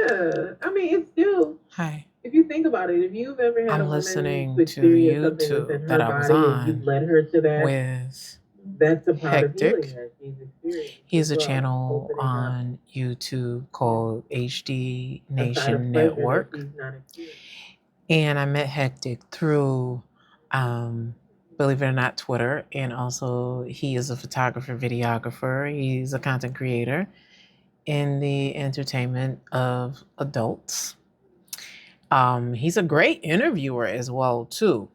Yeah, I mean, it's still, Hi. if you think about it, if you've ever had a I'm woman to listening to experience something within YouTube that her I was body and you've on led her to that, with that's a part of healing Hectic. that she's experienced He as has a well. channel Opening up, on YouTube yeah, called HD a side of Nation pleasure that Network. she's not experienced. And I met Hectic through, um, believe it or not, Twitter. And also, he is a photographer, videographer. He's a content creator in the entertainment of adults. He's a great interviewer as well, too,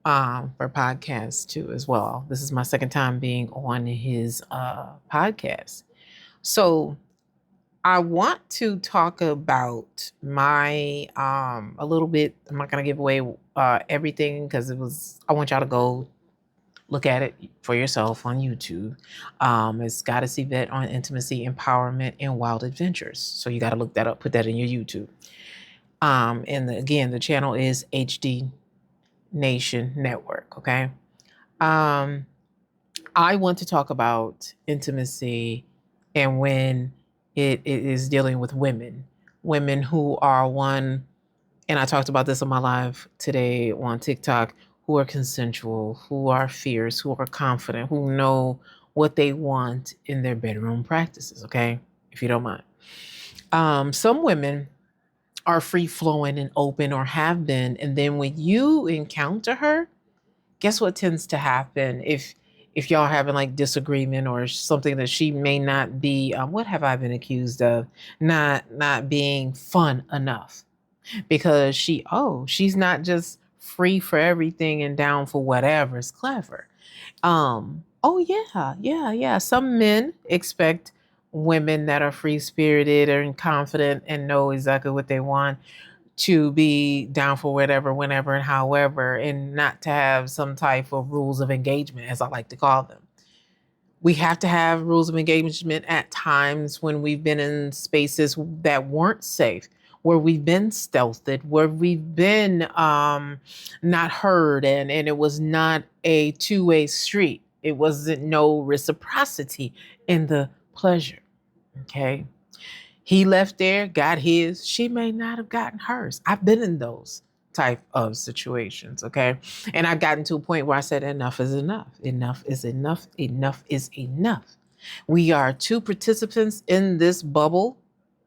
for podcasts, too, as well. This is my second time being on his podcast. So, I want to talk about my a little bit. I'm not gonna give away everything because I want y'all to go look at it for yourself on YouTube. It's Goddess Yvette on intimacy, empowerment, and wild adventures. So you got to look that up. Put that in your YouTube. Again, the channel is HD Nation Network. Okay. Um, I want to talk about intimacy and when it is dealing with women who are one, and I talked about this on my live today on TikTok, who are consensual, who are fierce, who are confident, who know what they want in their bedroom practices, okay? If you don't mind. Some women are free flowing and open or have been, and then when you encounter her, guess what tends to happen if y'all having like disagreement or something that she may not be what have I been accused of, not being fun enough, because she's not just free for everything and down for whatever's clever. Oh yeah, some men expect women that are free spirited and confident and know exactly what they want to be down for whatever, whenever, and however, and not to have some type of rules of engagement, as I like to call them. We have to have rules of engagement at times when we've been in spaces that weren't safe, where we've been stealthed, where we've been not heard, and it was not a two-way street. It wasn't no reciprocity in the pleasure. Okay. He left there, got his. She may not have gotten hers. I've been in those type of situations, okay? And I've gotten to a point where I said, enough is enough. Enough is enough. Enough is enough. We are two participants in this bubble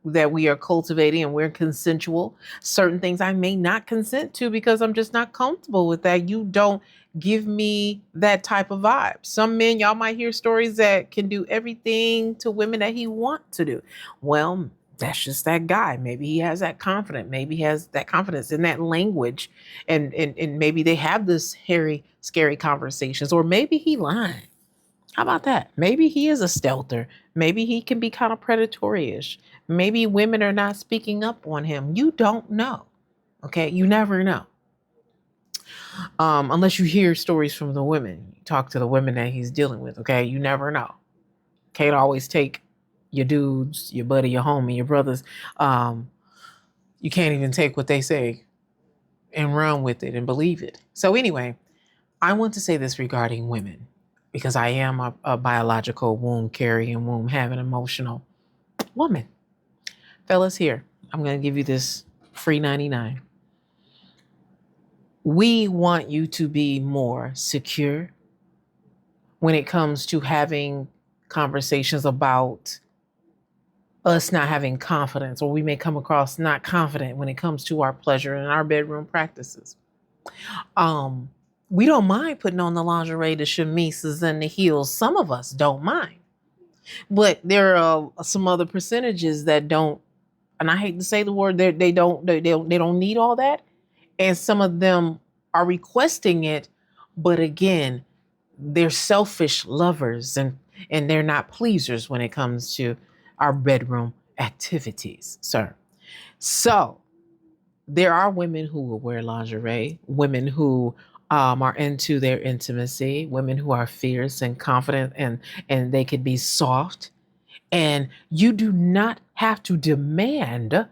that we are cultivating, and we're consensual. Certain things I may not consent to because I'm just not comfortable with that. You don't give me that type of vibe. Some men, y'all might hear stories that can do everything to women that he want to do. Well, that's just that guy. Maybe he has that confidence. Maybe he has that confidence in that language. And maybe they have this hairy, scary conversations. Or maybe he lying. How about that? Maybe he is a stealther. Maybe he can be kind of predatory-ish. Maybe women are not speaking up on him. You don't know. Okay. You never know. Unless you hear stories from the women. You talk to the women that he's dealing with. Okay. You never know. Can't always take your dudes, your buddy, your homie, your brothers. Um, you can't even take what they say and run with it and believe it. So, anyway, I want to say this regarding women because I am a biological womb carrying, womb having emotional woman. Fellas, here, I'm going to give you this free 99. We want you to be more secure when it comes to having conversations about us not having confidence, or we may come across not confident when it comes to our pleasure and our bedroom practices. Um, we don't mind putting on the lingerie, the chemises, and the heels. Some of us don't mind, but there are some other percentages that don't. And I hate to say the word, they don't need all that. And some of them are requesting it, but again, they're selfish lovers and they're not pleasers when it comes to our bedroom activities, sir. So there are women who will wear lingerie, women who are into their intimacy, women who are fierce and confident, and they could be soft. And you do not have to demand,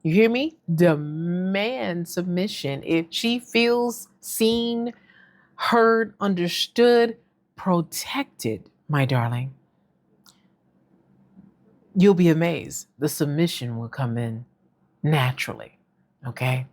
you hear me? Demand submission. If she feels seen, heard, understood, protected, my darling, you'll be amazed. The submission will come in. naturally. Okay.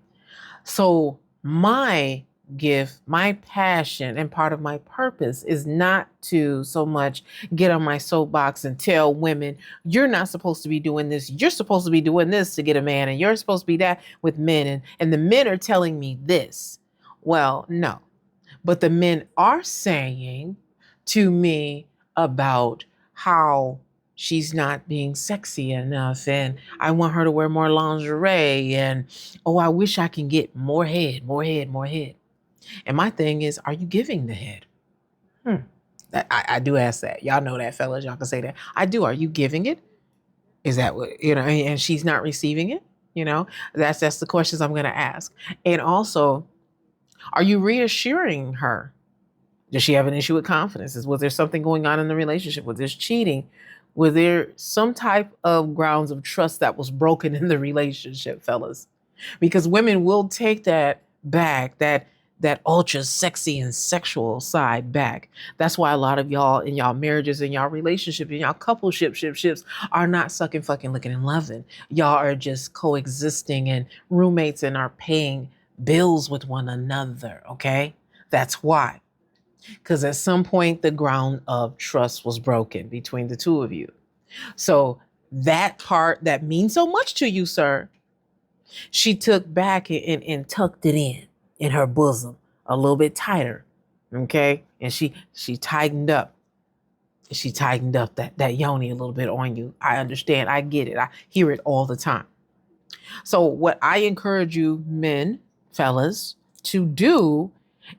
So my gift, my passion, and part of my purpose is not to so much get on my soapbox and tell women, you're not supposed to be doing this. You're supposed to be doing this to get a man, and you're supposed to be that with men. And the men are telling me this. Well, no. But the men are saying to me about how she's not being sexy enough, and I want her to wear more lingerie, and oh, I wish I can get more head, more head, more head. And my thing is, are you giving the head? I do ask that. Y'all know that, fellas. Y'all can say that. I do. Are you giving it? Is that what, and she's not receiving it? That's the questions I'm going to ask. And also, are you reassuring her? Does she have an issue with confidence? Was there something going on in the relationship? Was there cheating? Was there some type of grounds of trust that was broken in the relationship, fellas? Because women will take that back, that ultra sexy and sexual side back. That's why a lot of y'all in y'all marriages, in y'all relationship, in y'all coupleships are not sucking, fucking, licking, and loving. Y'all are just coexisting and roommates and are paying bills with one another. Okay, that's why. Because at some point, the ground of trust was broken between the two of you. So that part that means so much to you, sir, she took back and tucked it in her bosom a little bit tighter. Okay. And she tightened up. She tightened up that yoni a little bit on you. I understand. I get it. I hear it all the time. So what I encourage you men, fellas, to do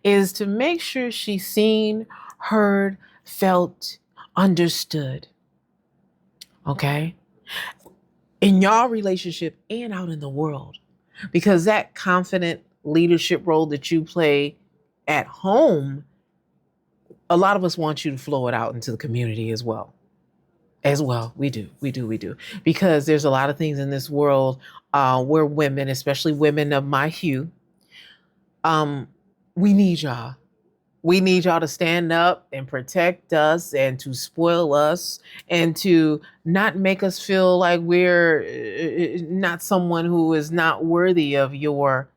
is to make sure she's seen, heard, felt, understood. Okay? In your relationship and out in the world. Because that confident leadership role that you play at home, a lot of us want you to flow it out into the community as well. We do. Because there's a lot of things in this world where women, especially women of my hue, we need y'all. We need y'all to stand up and protect us and to spoil us and to not make us feel like we're not someone who is not worthy of your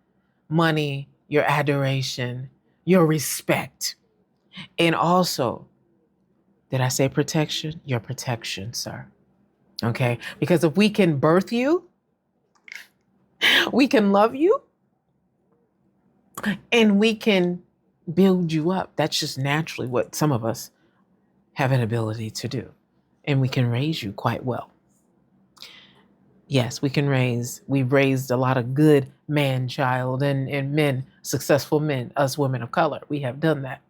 money, your adoration, your respect. And also, did I say protection? Your protection, sir. Okay? Because if we can birth you, we can love you, and we can build you up. That's just naturally what some of us have an ability to do. And we can raise you quite well. Yes, we've raised a lot of good man-child and men, successful men, us women of color. We have done that.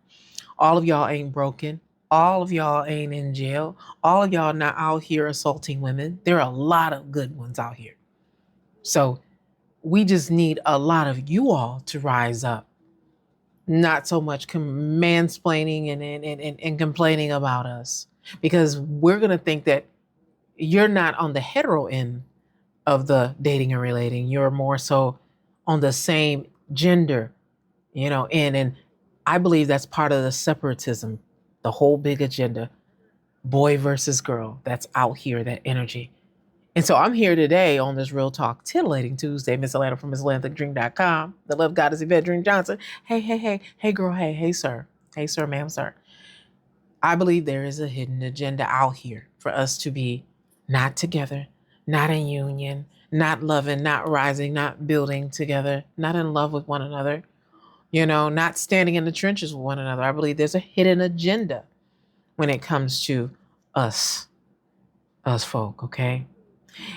All of y'all ain't broken. All of y'all ain't in jail. All of y'all not out here assaulting women. There are a lot of good ones out here. So we just need a lot of you all to rise up. Not so much mansplaining and complaining about us, because we're going to think that you're not on the hetero end of the dating and relating. You're more so on the same gender, and I believe that's part of the separatism, the whole big agenda, boy versus girl that's out here, that energy. And so I'm here today on this Real Talk Titillating Tuesday. Miss Atlanta from MissAtlanticDream.com. The love goddess Yvette Dream Johnson. Hey, girl, hey, sir. Hey, sir, ma'am, sir. I believe there is a hidden agenda out here for us to be not together, not in union, not loving, not rising, not building together, not in love with one another, not standing in the trenches with one another. I believe there's a hidden agenda when it comes to us folk, okay?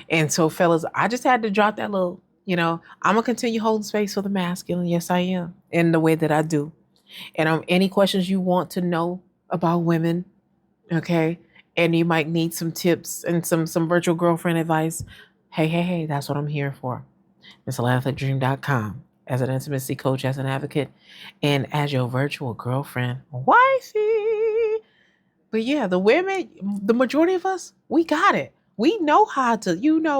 And so, fellas, I just had to drop that little, I'm going to continue holding space for the masculine. Yes, I am, in the way that I do. And any questions you want to know about women, okay, and you might need some tips and some virtual girlfriend advice, hey, that's what I'm here for. MissAtlanticDream.com, as an intimacy coach, as an advocate, and as your virtual girlfriend, wifey. But yeah, the women, the majority of us, we got it. We know how to,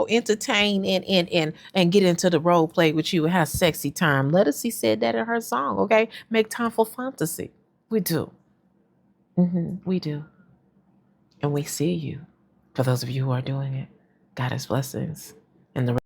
entertain and get into the role play with you and have sexy time. Lettucey said that in her song, okay? Make time for fantasy. We do. We do. And we see you. For those of you who are doing it, Goddess blessings. And the